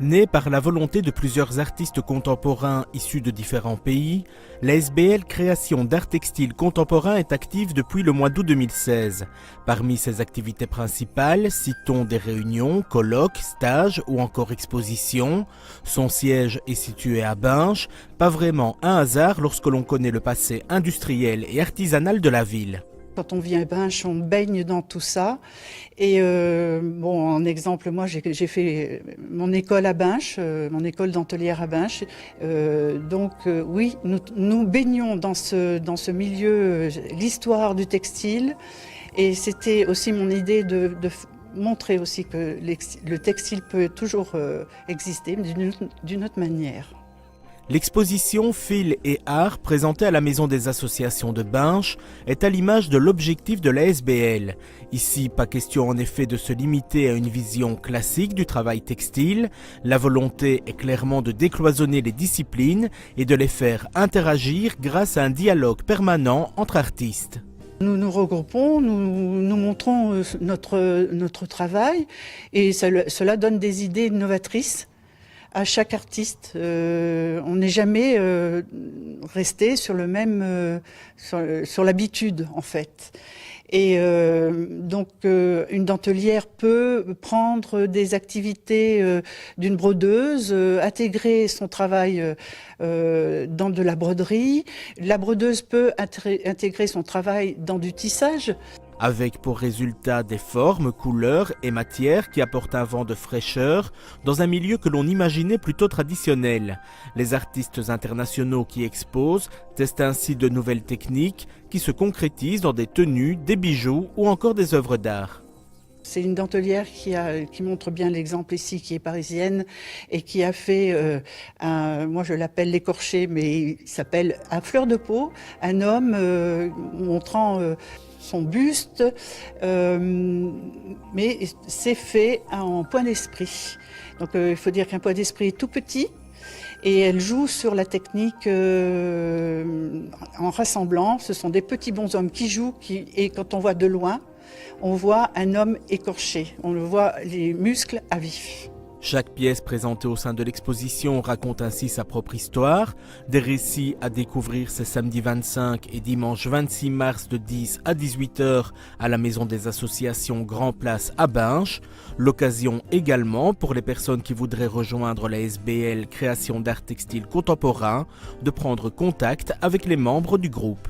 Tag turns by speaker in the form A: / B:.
A: Née par la volonté de plusieurs artistes contemporains issus de différents pays, la SBL Création d'Art Textile Contemporain est active depuis le mois d'août 2016. Parmi ses activités principales, citons des réunions, colloques, stages ou encore expositions. Son siège est situé à Binche, pas vraiment un hasard lorsque l'on connaît le passé industriel et artisanal de la ville.
B: Quand on vient à Binche, on baigne dans tout ça. Et en exemple, moi j'ai fait mon école à Binche, mon école dentelière à Binche. Oui, nous baignons dans ce milieu, l'histoire du textile. Et c'était aussi mon idée de montrer aussi que le textile peut toujours exister d'une autre manière.
A: L'exposition Fil et Art présentée à la Maison des Associations de Binche est à l'image de l'objectif de la SBL. Ici, pas question en effet de se limiter à une vision classique du travail textile. La volonté est clairement de décloisonner les disciplines et de les faire interagir grâce à un dialogue permanent entre artistes.
B: Nous nous regroupons, nous montrons notre travail et cela donne des idées novatrices à chaque artiste. On n'est jamais resté sur le même, sur l'habitude en fait. Et une dentelière peut prendre des activités d'une brodeuse, intégrer son travail dans de la broderie. La brodeuse peut intégrer son travail dans du tissage.
A: Avec pour résultat des formes, couleurs et matières qui apportent un vent de fraîcheur dans un milieu que l'on imaginait plutôt traditionnel. Les artistes internationaux qui exposent testent ainsi de nouvelles techniques qui se concrétisent dans des tenues, des bijoux ou encore des œuvres d'art.
B: C'est une dentelière qui montre bien l'exemple ici, qui est parisienne et qui a fait, moi je l'appelle l'écorché, mais il s'appelle à fleur de peau, un homme montrant son buste, mais c'est fait en point d'esprit. Donc il faut dire qu'un point d'esprit est tout petit et elle joue sur la technique en rassemblant. Ce sont des petits bonshommes qui jouent et quand on voit de loin, on voit un homme écorché, on le voit les muscles à vif.
A: Chaque pièce présentée au sein de l'exposition raconte ainsi sa propre histoire. Des récits à découvrir ce samedi 25 et dimanche 26 mars de 10 à 18 h à la Maison des Associations Grand Place à Binche. L'occasion également pour les personnes qui voudraient rejoindre la SBL Création d'Art Textile Contemporain de prendre contact avec les membres du groupe.